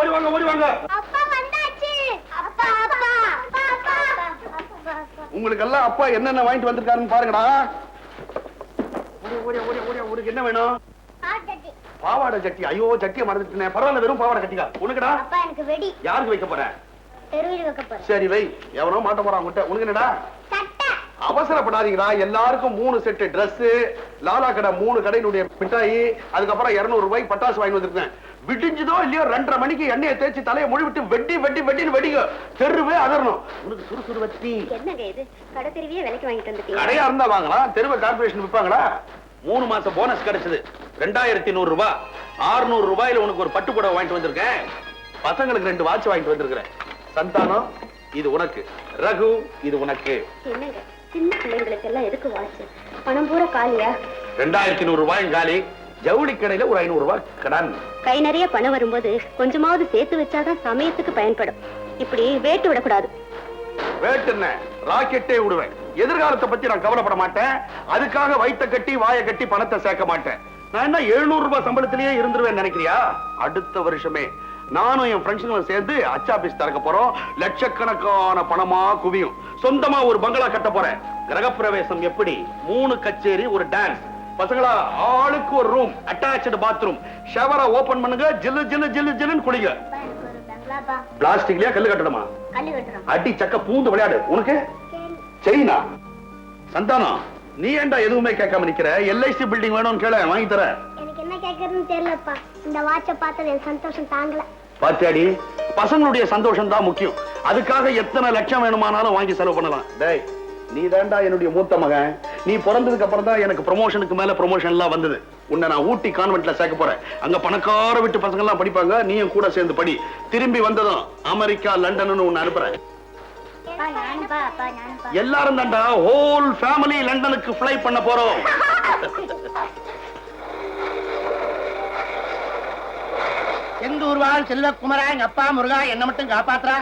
ஓடி வாங்க ஓடி வாங்க. அப்பா வந்தாச்சு. அப்பா அப்பா அப்பா அப்பா. உங்களுக்கு எல்லாம் அப்பா என்னென்ன வாங்கிட்டு வந்திருக்காருன்னு பாருங்கடா. ஓடி ஓடி ஓடி ஓடி. என்ன வேணும்? பாவாடை சட்டி. ஐயோ சட்டியை மறந்துட்டேன். பரவாயில்ல, வெறும் பாவாடை கட்டிக்கா. உனக்குடா? அப்பா எனக்கு வெடி. யாருக்கு வைக்க போற? தெருவில் வைக்க போறேன். சரி வை. எவனோ மாட்ட போறான் உன்கிட்ட. உனக்கு என்னடா? சட்டை. அவசரப்படாதீங்கடா. எல்லாருக்கும் 3 செட் Dress, லாலா கடை 3 கடையினுடைய மிட்டாய், அதுக்கப்புறம் 200 ரூபாய்க்கு பட்டாசு வாங்கி வந்திருக்கேன். விடிஞ்சதோ இல்லையோ 2:30 மணிக்கு எண்ணெயை தேய்ச்சி தலையை மொழி விட்டு வெட்டி வெட்டி வெட்டின்னு வெடிங்க. தெருவே அதரணும். உனக்கு சுறுசுறு வச்சி. என்னங்க இது? கடை தெருவியே விலைக்கு வாங்கிட்டு வந்துட்டீங்க. கடையா இருந்தா வாங்கலாம். தெருவை கார்பரேஷன் விற்பாங்களா? 3 மாசம் போனஸ் கிடைச்சது. 2100 ரூபாய். 600 ரூபாயில உனக்கு ஒரு பட்டு புடவை வாங்கிட்டு வந்திருக்கேன். பசங்களுக்கு 2 வாட்ச் வாங்கிட்டு வந்திருக்கிறேன். சந்தானம் இது உனக்கு, ரகு இது உனக்கு. என்னங்க சின்ன பிள்ளைங்களுக்கு எல்லாம் எதுக்கு வாட்ச்? பணம் பூரா காலியா? 2100 ரூபாய் காலி. ஜவுளி கடையில ஒரு 500 ரூபாய் கடன். கை நிறைய பணம் வரும்போது கொஞ்சமாவது சேர்த்து வச்சாதான் சமயத்துக்கு பயன்படும். இப்படி வேட்டு விடக்கூடாது. வேட்டு என்ன, ராக்கெட்டே விடுவேன். எதிர்காலத்தை பத்தி நான் கவலைப்பட மாட்டேன். அதுக்காக வயிற்ற கட்டி வாயை கட்டி பணத்தை சேர்க்க மாட்டேன். நான் என்ன 700 ரூபாய் சம்பளத்திலேயே இருந்துருவேன் நினைக்கிறியா? அடுத்த வருஷமே நானும் என் ஃப்ரெண்ட்ஸுங்களும் சேர்ந்து அச்சாபீஸ் திறக்க போறோம். லட்சக்கணக்கான பணமா குவியும். சொந்தமா ஒரு பங்களா கட்ட போறேன். கிரகப்பிரவேசம் எப்படி? 3 கச்சேரி, ஒரு டான்ஸ். பசங்களா ஆளுக்கு ஒரு ரூம், அட்டாச்டு பாத்ரூம். ஷவரை ஓபன் பண்ணுங்க, ஜில்லு ஜில்லு ஜில்லு ஜில்லுன்னு குளிங்க. பிளாஸ்டிக்லயா கல்லு கட்டணுமா? அடி சக்க பூந்து விளையாடு. உனக்கு செயினா? சந்தானம் நீ ஏண்டா எதுவுமே கேட்காம நிக்கிற? LIC பில்டிங் வேணும்னு கேள, வாங்கி தர. எனக்கு என்ன கேக்குறதுன்னு தெரியலப்பா. இந்த வாட்சை பார்த்தது எனக்கு சந்தோஷம் தாங்கல. பாத்தியாடி, பசங்களுடைய சந்தோஷம் தான் முக்கியம். அதுக்காக எத்தனை லட்சம் வேணுமானாலும் வாங்கி செலவு பண்ணலாம். டேய் நீ தாண்டா என்னுடைய மூத்த மகன். நீ பிறந்ததுக்கு அப்புறம் தான் எனக்கு ப்ரமோஷனுக்கு மேல ப்ரமோஷன் எல்லாம் வந்தது. உன்னை நான் ஊட்டி கான்வென்ட்ல சேர்க்க போறேன். அங்க பணக்கார வீட்டு பசங்க எல்லாம் படிப்பாங்க. நீயும் கூட சேர்ந்து படி. திரும்பி வந்ததும் அமெரிக்கா, லண்டன்னு உன்னை அனுப்புறேன். எல்லாரும் தாண்டா ஹோல் ஃபேமிலி லண்டனுக்கு ஃப்ளை பண்ண போறோம். எந்தூர் வாழ் செல்வகுமரா, எங்க அப்பா முருகா என்ன மட்டும் காப்பாத்துறா.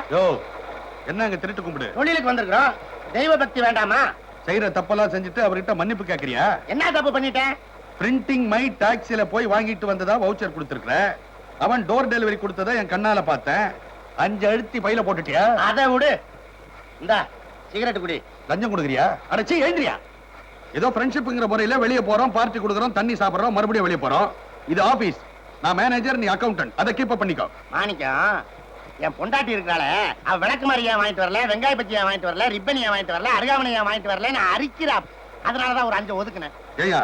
என்னங்க திருட்டு கும்பிடு? தொழிலுக்கு வந்திருக்கிறோம். தெய்வ பக்தி வேண்டாமா? செய்யற தப்பெல்லாம் செஞ்சுட்டு அவர்கிட்ட மன்னிப்பு கேக்குறியா? என்ன தப்பு பண்ணிட்டேன்? பிரிண்டிங் மை டாக்ஸில போய் வாங்கிட்டு வந்ததா வவுச்சர் கொடுத்திருக்கிற. அவன் டோர் டெலிவரி கொடுத்ததா என் கண்ணால பார்த்தேன். 5 அழுத்தி பையில போட்டுட்டியா? அதை விடு. இந்தா சிகரெட் குடி. லஞ்சம் கொடுக்குறியா? அடச்சி எழுந்திரியா. ஏதோ ஃப்ரெண்ட்ஷிப்ங்கிற முறையில வெளியே போறோம், பார்ட்டி கொடுக்குறோம், தண்ணி சாப்பிடுறோம், மறுபடியும் வெளியே போறோம். இது ஆபீஸ். நான் மேனேஜர், நீ அக்கவுண்டன்ட். அதை கீப் அப் பண்ணிக்கோ. மாணிக்கம், என் பொண்டாட்டி இருக்கிறாளே, அவ விளக்கு மாதிரியா வாங்கிட்டு வரல, வெங்காய பச்சியா வாங்கிட்டு வரல, ரிப்பனியா வாங்கிட்டு வரல, அருகாமனையா வாங்கிட்டு வரல, நான் அரிக்கிறா. அதனாலதான் ஒரு 5 ஒதுக்குனேன். ஏயா,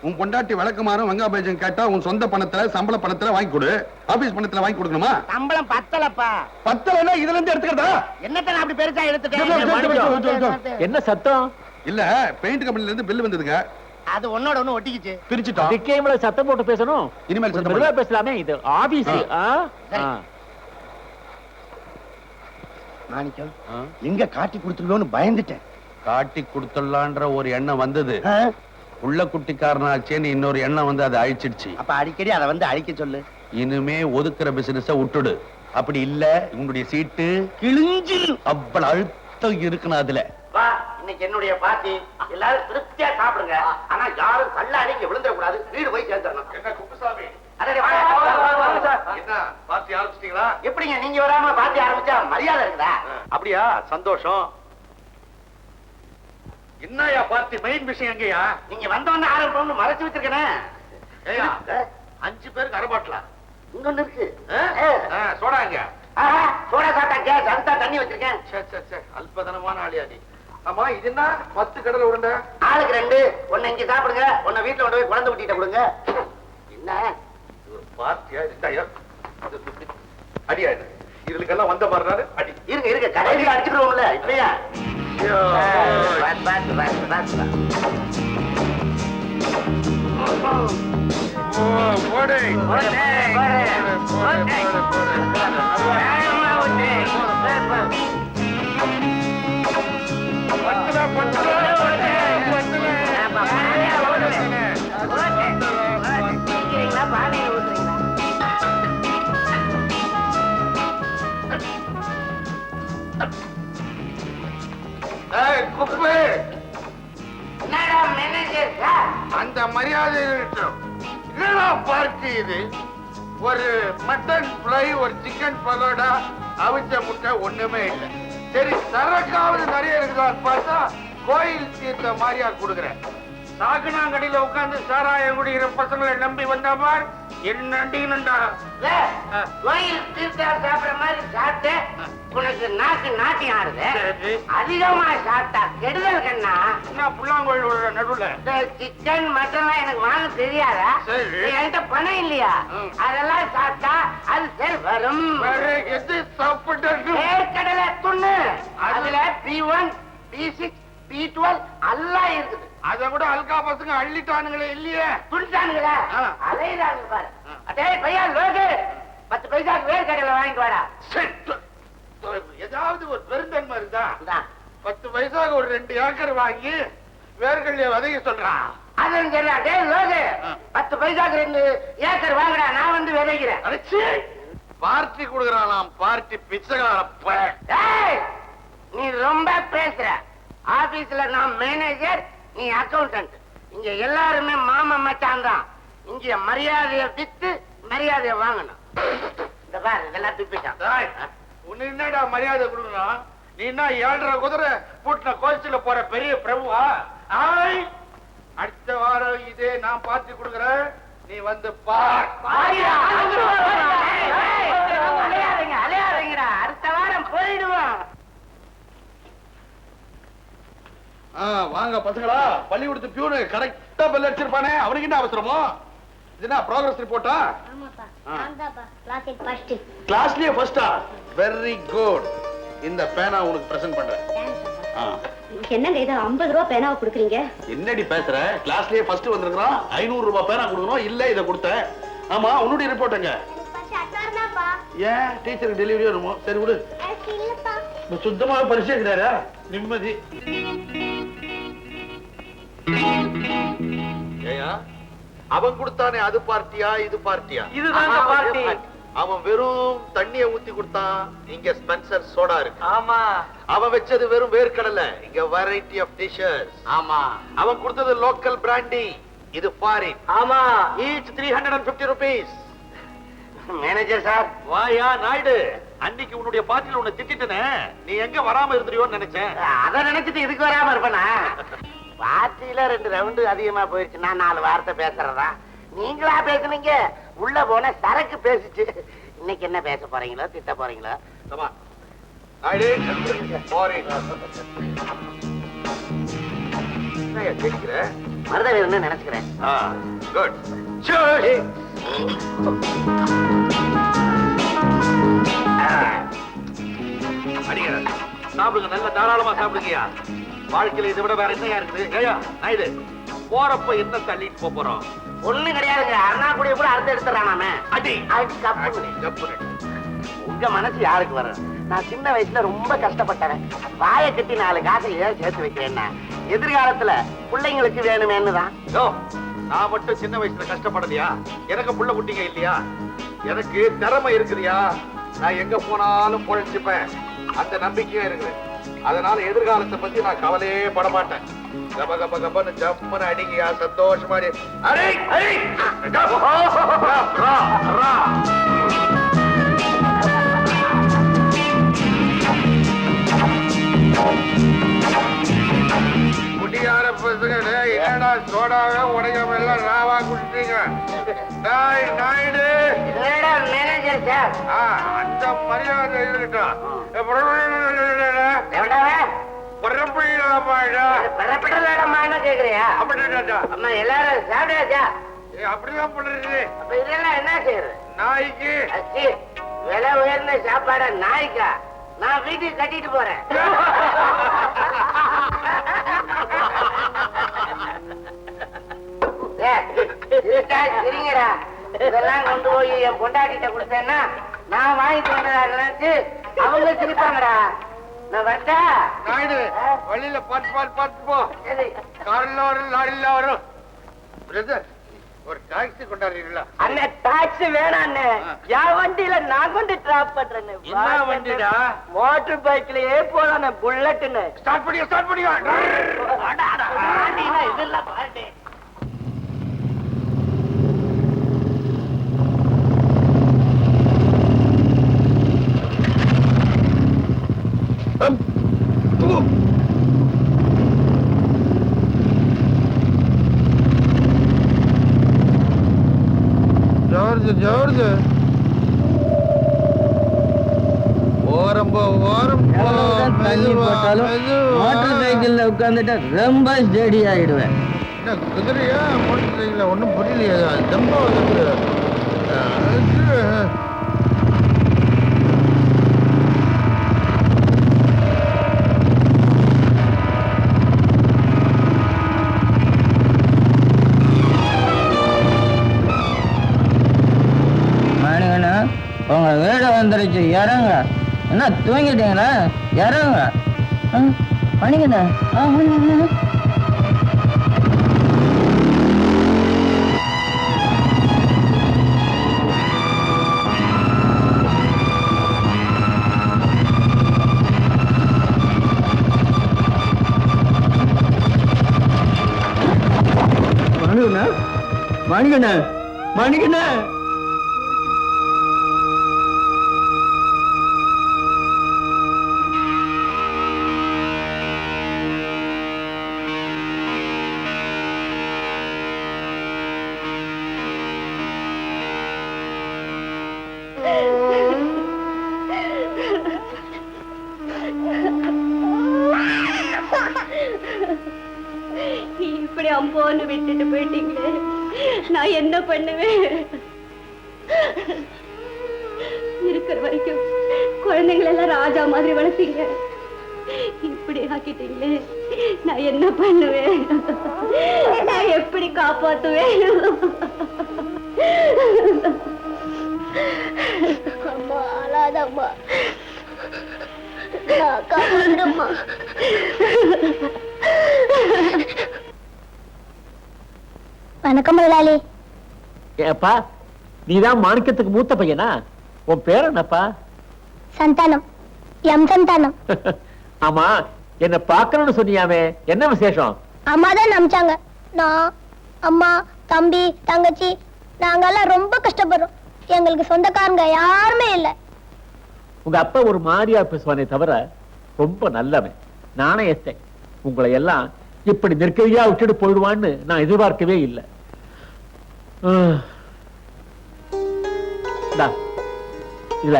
உன் பொண்டாட்டி விளக்குமாறும் வெங்காய பஜ்ஜியும் கேட்டா உன் சொந்த பணத்துல, சம்பள பணத்துல வாங்கி கொடு. ஆபீஸ் பணத்துல வாங்கி கொடுக்கணுமா? சம்பளம் பத்தலப்பா. பத்தலன்னா இதுல இருந்து எடுத்துக்கிறதா? என்னத்த நான் அப்படி பெருசா எடுத்துட்டேன்? என்ன சத்தம்? இல்ல, பெயிண்ட் கம்பெனில இருந்து பில் வந்ததுங்க. அது ஒன்னோட ஒண்ணு ஒட்டிக்கிச்சு. பிரிச்சுட்டோம். டிக்கேம்ல சத்தம் போட்டு பேசணும். இனிமேல் சத்தம் மெதுவா பேசலாமே. இது ஆபீஸ். மாணிக்கம், எங்க காட்டி கொடுத்துருவோன்னு பயந்துட்டேன். காட்டி கொடுத்துடலான்ற ஒரு எண்ணம் வந்தது. உள்ள குட்டிக்காரனாச்சேன்னு இன்னொரு எண்ணம் வந்து அதை அழிச்சிடுச்சு. அப்ப அடிக்கடி அதை வந்து அழிக்க சொல்லு. இனிமே ஒதுக்குற பிசினஸ விட்டுடு. அப்படி இல்ல உன்னுடைய சீட்டு கிழிஞ்சு அவ்வளவு அழுத்தம் இருக்கணும் அதுல. இன்னைக்கு என்னுடைய பாட்டி. எல்லாரும் திருப்தியா சாப்பிடுங்க. ஆனா யாரும் கல்ல அடிக்க விழுந்துட கூடாது. வீடு போய் சேர்ந்துடணும். என்ன குப்புசாமி, என்ன பார்ட்டி ஆரம்பிச்சிட்டீங்களா? எப்படிங்க நீங்க வராம பாட்டி ஆரம்பிச்சா மரியாதை இருக்குதா? அப்படியா? சந்தோஷம். என்னையா பார்ட்டி? மெயின் விஷயம் எங்கயா? நீங்க வந்தோன்னு ஆரம்பிச்சு மறைச்சு வச்சிருக்கேன். 5 பேருக்கு அரபாட்டலா? இன்னொன்னு இருக்கு. சோடா எங்க? சோடா சாப்பிட்டா கேஸ், அதுதான் தண்ணி வச்சிருக்கேன். அல்பதனமான ஆளியாதி. ஆமா, இது என்ன 10 கடலை உருண்டை? ஆளுக்கு 2. ஒன்னு இங்க சாப்பிடுங்க, ஒன்னு வீட்டுல கொண்டு போய் குழந்தை குட்டிட்ட கொடுங்க. என்ன பார்ட்டியா? அடியா இது? இதுக்கெல்லாம் வந்த மாதிரி அடி. இருங்க இருங்க, கடையில அடிச்சுக்கிறோம்ல இல்லையா? அந்த மரியாதை பார்ட்டி இது ஒரு மட்டன் ஃப்ரை, ஒரு சிக்கன் பரோடா, அவிச்ச முட்டை ஒண்ணுமே இல்லை. சரி சரக்காவது நிறைய இருக்குதான்னு பார்த்தா கோயில் தீர்த்த மாதிரியா கொடுக்குறேன். சாகுனாங்கடியில உட்கார்ந்து சாராயம் குடிக்கிற பசங்களை நம்பி வந்தாமல் என்னண்டா கோயில் தீர்த்தா சாப்பிடுற மாதிரி சாப்பிட்டு உனக்கு நாக்கு நாட்டியம் ஆடுது. அதிகமா சாப்பிட்டா கெடுதல் கண்ணா. புல்லாங்கோயில் நடுவுல சிக்கன் மட்டன் எனக்கு வாங்க தெரியாதா? என்கிட்ட பணம் இல்லையா? அதெல்லாம் சாப்பிட்டா அது சரி வரும். எது சாப்பிட்டு கடலை துண்ணு அதுல P1 P6 P12 எல்லாம் இருக்குது. அத கூட அல்கா பசங்க அள்ளிட்டானுங்களே இல்லையே. துணிச்சானுங்களா? அலையிறாங்க பாரு. அதே பையா லோகு 10 பைசாக்கு வேர் கடையில வாங்கிட்டு வாடா. ஏதாவது ஒரு பெருந்தன்மை இருந்தா 10 பைசாக்கு ஒரு 2 ஏக்கர் வாங்கி வேர்கல்ல விதைக்க சொல்றான். அதுவும் சரியா? டே லோகு 10 பைசாக்கு 2 ஏக்கர் வாங்கடா, நான் வந்து விதைக்கிறேன். பார்ட்டி கொடுக்கறானாம், பார்ட்டி பிச்சைக்கார. நீ ரொம்ப பேசுற. ஆபீஸ்ல நான் மேனேஜர், நீ அக்கௌண்டன்ட். இங்க எல்லாருமே மாமா மச்சான் தான். இங்க மரியாதைய வித்து மரியாதைய வாங்கணும். இந்த பாரு இதெல்லாம் துப்பிட்டான். உன்னை என்னடா மரியாதை கொடுக்கணும்? நீ என்ன 7.5 குதிரை பூட்டின கோச்சில போற பெரிய பிரபுவா? அடுத்த வாரம் இதே நான் பார்ட்டி கொடுக்கறேன், நீ வந்து பார். அலையாதீங்கடா, அடுத்த வாரம் போயிடுவோம். வாங்க பசங்களா. பள்ளிக்கூடத்து பியூனு கரெக்டா பெல் அடிச்சிருப்பானே, அவனுக்கு என்ன அவசரமோ? இதுனா ப்ரோகிரஸ் ரிப்போர்ட்டா? கிளாஸ்லயே ஃபர்ஸ்டா? Very good. இந்த பேனா உனக்கு பிரசன்ட் பண்றேன். என்னங்க இது 50 ரூபாய் பேனாவை கொடுக்குறீங்க? என்னடி பேசுற? கிளாஸ்லயே ஃபர்ஸ்ட் வந்திருக்கான், 500 ரூபாய் பேனா கொடுக்கணும். இல்ல இத கொடுத்தேன். ஆமா, உன்னுடைய ரிப்போர்ட் எங்க? ஏன் டீச்சருக்கு டெலிவரி வருமோ? சரி விடு. சுத்தமாக பரிசு கிடையாதா? நிம்மதி. ஏயா அவன் கொடுத்தானே, அது பார்ட்டியா இது பார்ட்டியா? இதுதாங்க பார்ட்டி. அவன் வெறும் தண்ணிய ஊத்தி கொடுத்தான், இங்க ஸ்பென்சர் சோடா இருக்கு. ஆமா. அவன் வச்சது வெறும் வேர்க்கடலை, இங்க வெரைட்டி ஆஃப் டிஷஸ். ஆமா. அவன் கொடுத்தது லோக்கல் பிராண்டி, இது ஃபாரின். ஆமா. Each 350 rupees. Manager sir. வாயா நாயுடு, அன்னைக்கு உன்னுடைய பார்ட்டில உன்னை திட்டிட்டனே, நீ எங்க வராம இருந்திரியோன்னு நினைச்சேன். அத நினைச்சிட்டு இதுக்கு வராம இருப்பனா? பார்ட்டியில 2 ரவுண்டு அதிகமா போயிடுச்சு. நான் 4 வார்த்தை பேசுறதா? நீங்களா பேசுனீங்க? உள்ள போன சரக்கு பேசிச்சு. இன்னைக்கு என்ன பேச போறீங்களோ, திட்ட போறீங்களோ? நாயுடு, ஃபாரின். என்னையா கேட்கிற? மருத வீரன்னு நினைச்சுக்கிறேன். குட். சரி. அடிங்க, சாப்பிடுங்க, நல்ல தாராளமா சாப்பிடுங்கயா. வாழ்க்கையில இதை விட வேற என்னையா இருக்குது? ஏயா நாயுடு, போறப்ப என்ன தள்ளிட்டு போறோம்? ஒண்ணும் கிடையாதுங்க. அண்ணாக்குடிய கூட அறுத்து எடுத்துறானாமே. அடி அடி கப்பு. உங்க மனசு யாருக்கு வரும்? நான் சின்ன வயசுல ரொம்ப கஷ்டப்பட்டேன். வாயை கட்டி 4 காசை ஏன் சேர்த்து வைக்கிறேன்னா, எதிர்காலத்துல பிள்ளைங்களுக்கு வேணுமேன்னு தான். நான் மட்டும் சின்ன வயசுல கஷ்டப்படலையா? எனக்கு புள்ள குட்டிங்க இல்லையா? எனக்கு திறமை இருக்குதுயா. நான் எங்க போனாலும் பொழைச்சுப்பேன், அந்த நம்பிக்கையும் இருக்குது. அதனால எதிர்காலத்தை பத்தி நான் கவலையே பட மாட்டேன். கப கப கபன்னு ஜம்முன்னு அடிங்கயா, சந்தோஷமா அடி. அடி அடி. குடியார பசங்க என்னடா சோடாவே உடையாம எல்லாம் ராவா குடிச்சீங்க? Naidu, manager sir. அந்த மரியாதை இருக்கட்டும். கேக்குறியா? அம்மா எல்லாரும் சாப்பிடாச்சா? அப்படிதான் பண்றது. அப்ப இதெல்லாம் என்ன செய்யறது? நாய்க்கு விலை உயர்ந்த சாப்பாட நாய்க்கா? நான் வீட்டுக்கு கட்டிட்டு போறேன். சரிங்கடா, இதெல்லாம் கொண்டு போய் என் பொண்டாட்டிட்ட கொடுத்தேன்னா நான் வாங்கிட்டு வந்ததா நினைச்சு அவங்க சிரிப்பாங்கடா. நான் வந்தா நாயுடு, வழியில பார்த்து போ. காரில் வரும், லாரில வரும். ஒரு டாக்ஸி கொண்டாடுறீங்களா? அண்ணே டாக்ஸி வேணாம் அண்ணே, என் வண்டியில நான் கொண்டு டிராப் பண்றேன். என்ன வண்டிடா? மோட்டர் பைக்லயே போறானே, புல்லட்டுன்னு. ஸ்டார்ட் பண்ணியா? இதெல்லாம் பாருங்க. ஜோர்ஜ் ஜோர்ஜ் ஓரம் போ ஓரம் போ தண்ணி போட்டாலும் மோட்டார் சைக்கிள்ல உட்காந்துட்டா ரொம்ப ஸ்டெடி ஆயிடுவேன். என்ன குதிரையா மோட்டர் சைக்கிள் ஒன்றும் புரியலையா ரொம்ப வந்து மணிகண்ணா உங்க வீடு வந்துருச்சு, இறங்க. என்ன தூங்கிட்டீங்களா? இறங்க. மணிகண்ணா மணிகண்ணா மணிகண்ணா மணிகண்ணா மணிகண்ணா இப்படி அம்போன்னு விட்டுட்டு போயிட்டீங்களே, நான் என்ன பண்ணுவேன்? இருக்கிற வரைக்கும் குழந்தைங்களை எல்லாம் ராஜா மாதிரி வளர்த்தீங்க, இப்படி ஆக்கிட்டீங்களே, நான் என்ன பண்ணுவேன்? நான் எப்படி காப்பாத்துவேன்? அம்மா அழாதம்மா, காப்பாத்துறம்மா. வணக்கம் முதலாளி. ஏப்பா நீதான் மாணிக்கத்துக்கு மூத்த பையனா? உன் பேர் என்னப்பா? சந்தானம், எம் சந்தானம். ஆமா, என்ன பாக்கணும்னு சொன்னியாமே, என்ன விசேஷம்? அம்மா தான் நம்பிச்சாங்க. நான், அம்மா, தம்பி, தங்கச்சி நாங்கெல்லாம் ரொம்ப கஷ்டப்படுறோம். எங்களுக்கு சொந்தக்காரங்க யாருமே இல்ல. உங்க அப்பா ஒரு மாதிரியா பேசுவானே தவிர ரொம்ப நல்லவன். நானே எத்தேன் உங்களை எல்லாம் இப்படி நெருக்கடியா விட்டுட்டு போயிடுவான்னு நான் எதிர்பார்க்கவே இல்லை. இதுல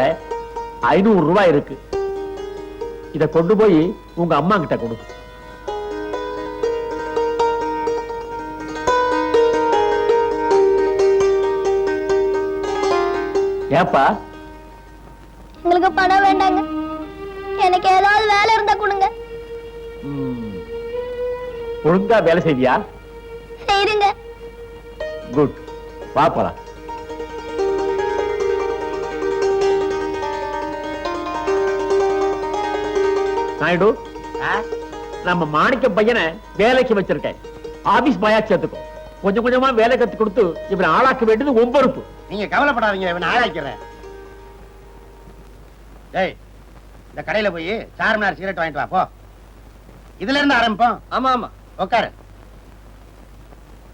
500 ரூபாய் இருக்கு. இத கொண்டு போய் உங்க அம்மா கிட்ட கொடு. ஏப்பா? எங்களுக்கு பணம் வேண்டாங்க, எனக்கு ஏதாவது வேலை இருந்தா கொடுங்க. ஒழுங்கா வேலை செய்வியா? செய்யுங்க. குட், வா போலாம். நாயுடு, நம்ம மாணிக்க பையனை வேலைக்கு வச்சிருக்கேன். ஆபீஸ் பாயா சேர்த்துக்கோ. கொஞ்சம் கொஞ்சமா வேலை கத்து கொடுத்து இவனை ஆளாக்க வேண்டியது உன் பொறுப்பு. நீங்க கவலைப்படாதீங்க, இவனை ஆளாக்கிறேன். டேய், இந்த கடையில போய் சார்மினார் சிகரெட் வாங்கிட்டு வா போ. இதுல இருந்து ஆரம்பிப்போம். ஆமா ஆமா, உட்காரு.